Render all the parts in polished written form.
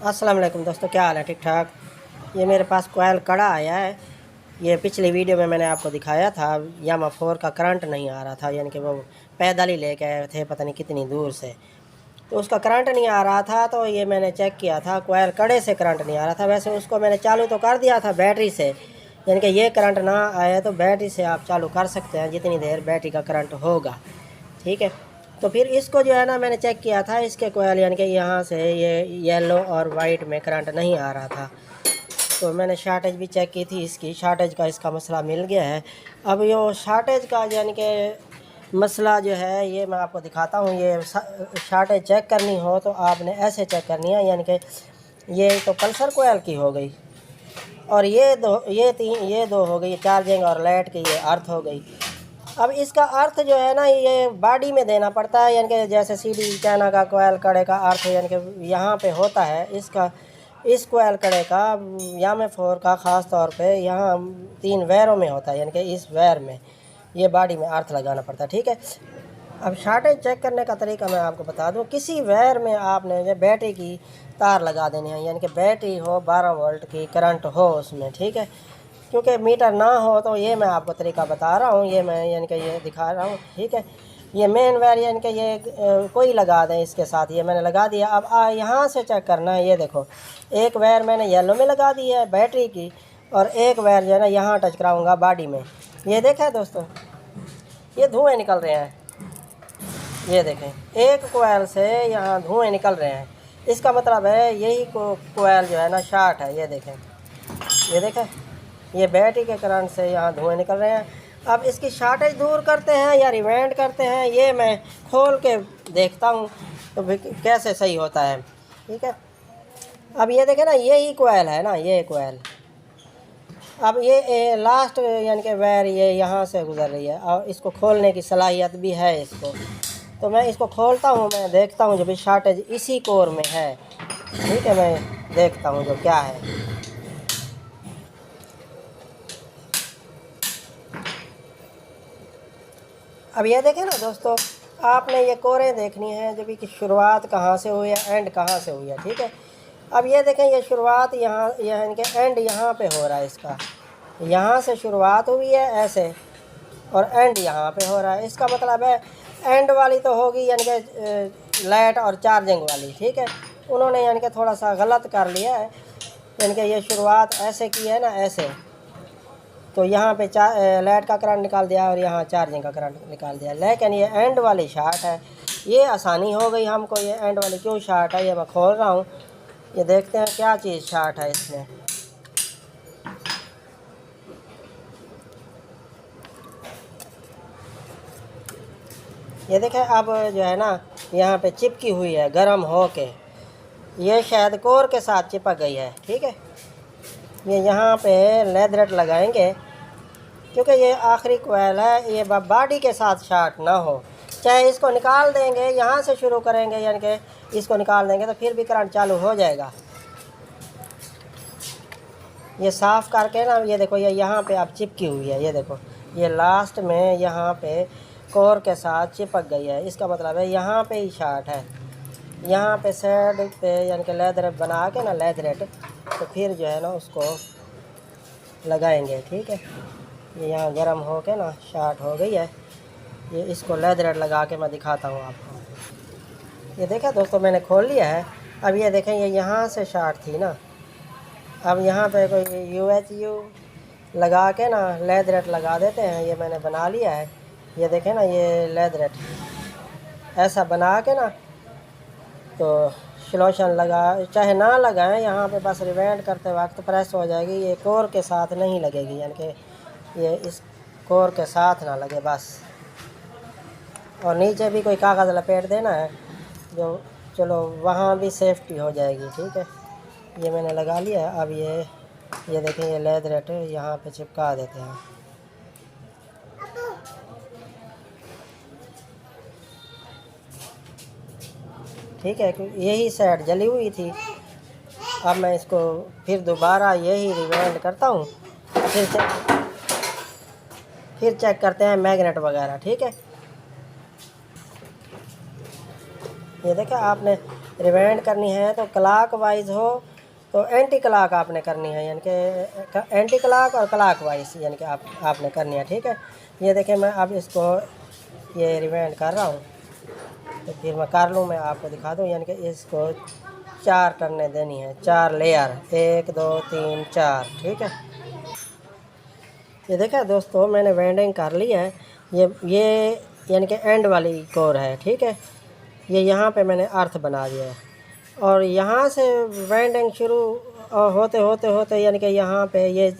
अस्सलाम वालेकुम दोस्तों, क्या हाल है? ठीक ठाक। ये मेरे पास कोयल कड़ा आया है। ये पिछली वीडियो में मैंने आपको दिखाया था, यामा 4 का करंट नहीं आ रहा था, यानी कि वो पैदल ही लेके आए थे पता नहीं कितनी दूर से, तो उसका करंट नहीं आ रहा था। तो ये मैंने चेक किया था, कोयल कड़े से करंट नहीं आ रहा था। वैसे उसको मैंने चालू तो कर दिया था बैटरी से, यानी कि ये करंट ना आए तो बैटरी से आप चालू कर सकते हैं जितनी देर बैटरी का करंट होगा, ठीक है। तो फिर इसको जो है ना मैंने चेक किया था, इसके कोयल यानी कि यहाँ से ये येलो और वाइट में करंट नहीं आ रहा था। तो मैंने शार्टेज भी चेक की थी, इसकी शार्टेज का इसका मसला मिल गया है। अब ये शार्टेज का यानी कि मसला जो है ये मैं आपको दिखाता हूँ। ये शार्टेज चेक करनी हो तो आपने ऐसे चेक करनी है, यानी कि ये तो पल्सर कोयल की हो गई, और ये दो हो गई चार्जिंग और लाइट की, ये अर्थ हो गई। अब इसका अर्थ जो है ना ये बॉडी में देना पड़ता है, यानी कि जैसे सीडी चाइना का कोयल कड़े का अर्थ यानी कि यहाँ पे होता है। इसका इस कोयल कड़े का यामा 4 का ख़ास तौर पे यहाँ 3 वैरों में होता है, यानी कि इस वैर में ये बॉडी में अर्थ लगाना पड़ता है, ठीक है। अब शार्टेज चेक करने का तरीका मैं आपको बता दूं। किसी वायर में आपने जो बैटरी की तार लगा देनी है, यानी कि बैटरी हो 12 वोल्ट की, करंट हो उसमें, ठीक है। क्योंकि मीटर ना हो तो ये मैं आपको तरीका बता रहा हूँ, ये मैं यानी कि ये दिखा रहा हूँ, ठीक है। ये मेन वायर यानी कि ये कोई लगा दें इसके साथ, ये मैंने लगा दिया। अब यहाँ से चेक करना है। ये देखो, एक वायर मैंने येलो में लगा दी है बैटरी की, और एक वायर जो है ना यहाँ टच कराऊँगा बॉडी में। ये देखा है दोस्तों, ये धुएँ निकल रहे हैं। ये देखें, एक कोयल से यहाँ धुएँ निकल रहे हैं, इसका मतलब है यही कोयल जो है ना शार्ट है। ये देखें, ये देखें, ये बैटरी के करंट से यहाँ धुएँ निकल रहे हैं। अब इसकी शार्टेज दूर करते हैं या रिवेंट करते हैं, ये मैं खोल के देखता हूँ तो कैसे सही होता है, ठीक है। अब ये देखें ना, यही कोयल है ना, ये कोयल। अब ये लास्ट यानी कि वायर ये यहाँ से गुजर रही है, और इसको खोलने की सलाहियत भी है इसको। तो मैं इसको खोलता हूँ, मैं देखता हूँ जो भी शार्टेज इसी कोर में है, ठीक है। मैं देखता हूँ जो क्या है। अब ये देखें ना दोस्तों, आपने ये कोरें देखनी है जो भी कि शुरुआत कहाँ से हुई है, एंड कहाँ से हुई है, ठीक है। अब ये देखें, ये शुरुआत यहाँ यानी कि एंड यहाँ पे हो रहा है इसका, यहाँ से शुरुआत हुई है ऐसे, और एंड यहाँ पे हो रहा है। इसका मतलब है एंड वाली तो होगी यानी कि लाइट और चार्जिंग वाली, ठीक है। उन्होंने यानी कि थोड़ा सा गलत कर लिया है, यानी कि ये शुरुआत ऐसे की है ना, ऐसे। तो यहाँ पे लाइट का करंट निकाल दिया और यहाँ चार्जिंग का करंट निकाल दिया, लेकिन ये एंड वाली शार्ट है। ये आसानी हो गई हमको। ये एंड वाली क्यों शार्ट है ये मैं खोल रहा हूँ, ये देखते हैं क्या चीज़ शार्ट है इसमें। ये देखें, अब जो है ना यहाँ पे चिपकी हुई है गर्म हो के, ये शायद कोर के साथ चिपक गई है, ठीक है। ये यहाँ पे लेदरेट लगाएंगे, क्योंकि ये आखिरी कोयल है, ये बॉडी के साथ शार्ट ना हो। चाहे इसको निकाल देंगे, यहाँ से शुरू करेंगे यानी कि इसको निकाल देंगे तो फिर भी करंट चालू हो जाएगा। ये साफ़ करके ना, ये देखो, ये यहाँ पे अब चिपकी हुई है। ये देखो, ये लास्ट में यहाँ पे कोर के साथ चिपक गई है। इसका मतलब है यहाँ पे ही शार्ट है। यहाँ पे साइड पे यानी कि लेदरेट बना के ना, लेदरेट, तो फिर जो है ना उसको लगाएंगे, ठीक है। ये यहाँ गर्म हो के ना शार्ट हो गई है। ये इसको लेदरेट लगा के मैं दिखाता हूँ आपको। ये देखा दोस्तों, मैंने खोल लिया है। अब ये देखें, ये यहाँ से शार्ट थी ना, अब यहाँ पे कोई UHU लगा के ना लेदरेट लगा देते हैं। ये मैंने बना लिया है। ये देखें ना, ये लेदरेट ऐसा बना के ना, तो सॉल्यूशन लगा, चाहे ना लगाएं, यहाँ पे बस रिवेंट करते वक्त प्रेस हो जाएगी। ये कोर के साथ नहीं लगेगी, यानी कि ये इस कोर के साथ ना लगे बस। और नीचे भी कोई कागज़ लपेट देना है जो, चलो वहाँ भी सेफ्टी हो जाएगी, ठीक है। ये मैंने लगा लिया है। अब ये देखें, ये लेदरेट यहाँ पे चिपका देते हैं। ठीक है, यही साइड जली हुई थी। अब मैं इसको फिर दोबारा यही रिवाइंड करता हूँ, फिर चेक करते हैं मैग्नेट वगैरह, ठीक है। ये देखा आपने, रिवाइंड करनी है तो क्लॉक वाइज हो तो एंटी क्लॉक आपने करनी है, यानी कि एंटी क्लॉक और क्लॉक वाइज यानी कि आपने करनी है। ठीक है, ये देखें मैं अब इसको ये रिवाइंड कर रहा हूँ, तो फिर मैं कर लूँ, मैं आपको दिखा दूँ। यानी कि इसको 4 करने देनी है, 4 लेयर, 1 2 3 4। ठीक है, ये देखा दोस्तों मैंने वेंडिंग कर ली है। ये यानी कि एंड वाली कोर है। ठीक है, ये यहाँ पे मैंने अर्थ बना दिया है और यहाँ से वेंडिंग शुरू होते होते होते यानी कि यहाँ पे ये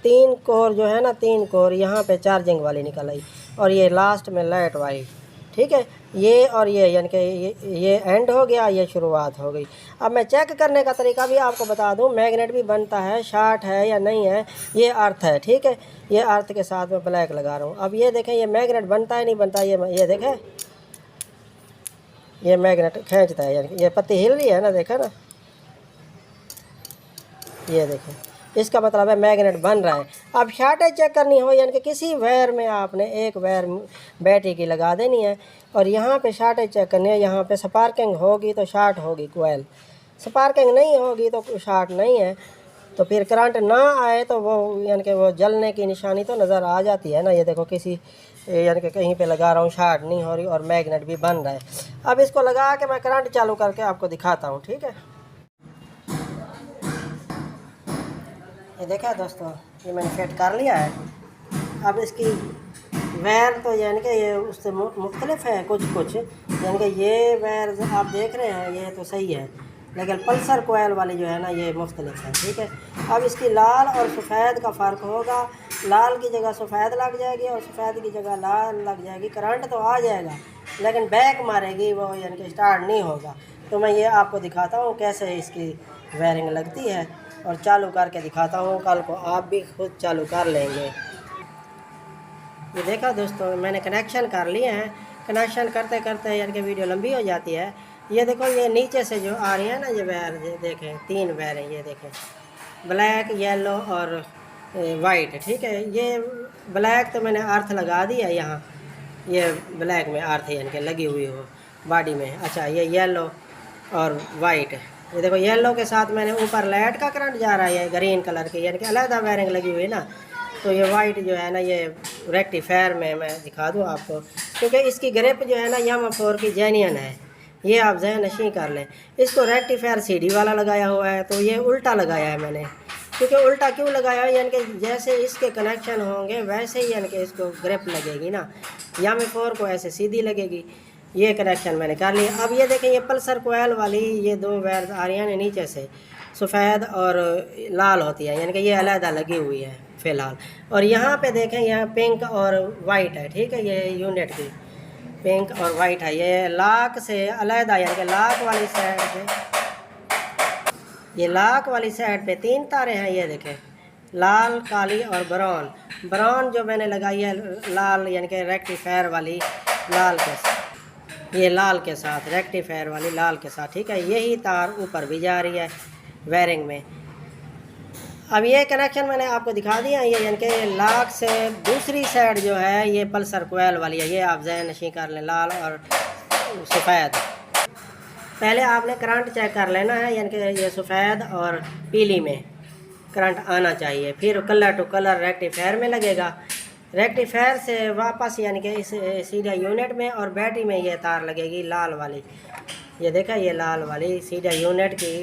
3 कोर जो है ना, 3 कोर यहाँ पे चार्जिंग वाली निकल आई और ये लास्ट में लाइट वाली। ठीक है, ये और ये यानी कि ये एंड हो गया, ये शुरुआत हो गई। अब मैं चेक करने का तरीका भी आपको बता दूं, मैग्नेट भी बनता है, शार्ट है या नहीं है, ये अर्थ है। ठीक है, ये अर्थ के साथ मैं ब्लैक लगा रहा हूँ। अब ये देखें ये मैग्नेट बनता है नहीं बनता, ये देखें ये मैग्नेट खींचता है, यानी कि ये पत्ती हिल रही है ना, देखा ना, ये देखें, इसका मतलब है मैग्नेट बन रहा है। अब शार्टेज चेक करनी हो यानी कि किसी वायर में आपने एक वायर बैटरी की लगा देनी है और यहाँ पे शार्टेज चेक करनी है। यहाँ पे स्पार्किंग होगी तो शार्ट होगी कोयल, स्पार्किंग नहीं होगी तो शार्ट नहीं है। तो फिर करंट ना आए तो वो यानी कि वो जलने की निशानी तो नज़र आ जाती है ना। ये देखो किसी यानी कि कहीं पे लगा रहा हूँ, शार्ट नहीं हो रही और मैग्नेट भी बन रहा है। अब इसको लगा के मैं करंट चालू करके आपको दिखाता हूँ। ठीक है, ये देखा दोस्तों, ये मैंने सेट कर लिया है। अब इसकी वायर तो यानी कि ये उससे मुख्तलिफ है कुछ यानी कि ये वायर आप देख रहे हैं ये तो सही है, लेकिन पल्सर कोयल वाली जो है ना ये मुख्तलिफ है। ठीक है, अब इसकी लाल और सफ़ेद का फ़र्क होगा, लाल की जगह सफ़ेद लग जाएगी और सफ़ेद की जगह लाल लग जाएगी। करंट तो आ जाएगा लेकिन बैक मारेगी वो, यानी कि स्टार्ट नहीं होगा। तो मैं ये आपको दिखाता हूँ कैसे इसकी वायरिंग लगती है और चालू करके दिखाता हूँ, कल को आप भी खुद चालू कर लेंगे। ये देखा दोस्तों मैंने कनेक्शन कर लिए हैं, कनेक्शन करते करते यानी कि वीडियो लंबी हो जाती है। ये देखो ये नीचे से जो आ रही है ना ये वायर, देखें 3 वायर हैं, ये देखें ब्लैक, येलो और वाइट। ठीक है, ये ब्लैक तो मैंने अर्थ लगा दी है यहाँ, ये ब्लैक में अर्थ यानी कि लगी हुई हो बॉडी में। अच्छा, ये येलो और वाइट, ये देखो येलो के साथ मैंने ऊपर लाइट का करंट जा रहा है ग्रीन कलर की, यानी कि अलग वायरिंग लगी हुई है ना। तो ये वाइट जो है ना ये रेक्टिफायर में मैं दिखा दूँ आपको, क्योंकि इसकी ग्रिप जो है ना यामा 4 की जेन्युइन है, ये आप जहन नशीं कर लें। इसको रेक्टिफायर सीडी वाला लगाया हुआ है, तो ये उल्टा लगाया है मैंने। क्योंकि उल्टा क्यों लगाया है, यानी कि जैसे इसके कनेक्शन होंगे वैसे ही यानी कि इसको ग्रिप लगेगी ना, यामा 4 को ऐसे सीधी लगेगी। ये कनेक्शन मैंने कर लिया। अब ये देखें ये पल्सर कोयल वाली ये 2 वायर आ रही हैं नीचे से, सफ़ेद और लाल होती है, यानी कि ये अलहदा लगी हुई है फ़िलहाल। और यहाँ पे देखें यहाँ पिंक और वाइट है। ठीक है, ये यूनिट की पिंक और वाइट है, ये लाक से अलहदा, यानी कि लाक वाली साइड पे, ये लाक वाली साइड पे 3 तारे हैं। ये देखें लाल, काली और ब्राउन जो मैंने लगाई है लाल, यानी कि रेक्टिफायर वाली लाल के साथ, ये लाल के साथ रेक्टिफायर वाली लाल के साथ। ठीक है, यही तार ऊपर भी जा रही है वायरिंग में। अब ये कनेक्शन मैंने आपको दिखा दिया, ये यानी कि लाक से दूसरी साइड जो है ये पल्सर कोयल वाली है, ये आप जहन नशीं कर लें, लाल और सफ़ेद। पहले आपने करंट चेक कर लेना है, यानी कि ये सफ़ेद और पीली में करंट आना चाहिए, फिर कलर टू कलर रेक्टिफायर में लगेगा। रेक्टिफायर से वापस यानी कि इस सीधा यूनिट में और बैटरी में ये तार लगेगी लाल वाली, ये देखा ये लाल वाली सीधा यूनिट की,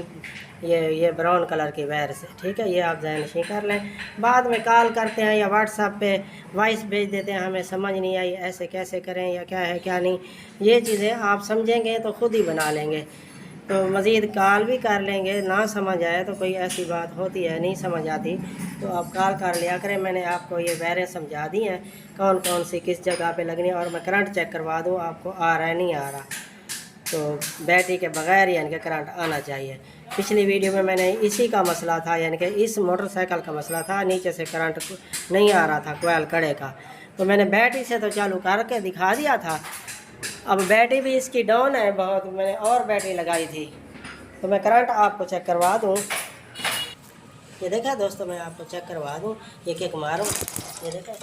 ये ब्राउन कलर की वायर से। ठीक है, ये आप जहन नशीं कर लें। बाद में कॉल करते हैं या व्हाट्सएप पे वॉइस भेज देते हैं, हमें समझ नहीं आई ऐसे कैसे करें या क्या है क्या नहीं, ये चीज़ें आप समझेंगे तो ख़ुद ही बना लेंगे। तो मज़ीद कॉल भी कर लेंगे, ना समझ आए तो कोई ऐसी बात होती है नहीं समझ आती तो आप कॉल कर लिया करें। मैंने आपको ये वायरें समझा दी हैं कौन कौन सी किस जगह पे लगनी है, और मैं करंट चेक करवा दूँ आपको आ रहा है नहीं आ रहा। तो बैटरी के बगैर यानी कि करंट आना चाहिए। पिछली वीडियो में मैंने इसी का मसला था, यानी कि इस मोटरसाइकिल का मसला था, नीचे से करंट नहीं आ रहा था कोयल कड़े का, तो मैंने बैटरी से तो चालू करके दिखा दिया था। अब बैटरी भी इसकी डाउन है बहुत, मैंने और बैटरी लगाई थी, तो मैं करंट आपको चेक करवा दूँ। ये देखा दोस्तों मैं आपको चेक करवा दूँ, एक मारूँ, ये देखा,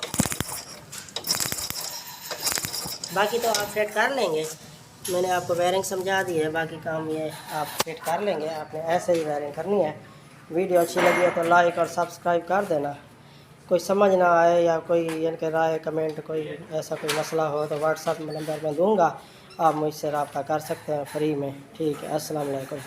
बाकी तो आप सेट कर लेंगे। मैंने आपको वायरिंग समझा दी है, बाकी काम ये आप फिट कर लेंगे। आपने ऐसे ही वायरिंग करनी है। वीडियो अच्छी लगी है तो लाइक और सब्सक्राइब कर देना। कोई समझ ना आए या कोई इनके राय कमेंट कोई ऐसा कोई मसला हो तो व्हाट्सएप नंबर मैं दूंगा, आप मुझसे रब्ता कर सकते हैं फ्री में। ठीक है, अस्सलाम वालेकुम।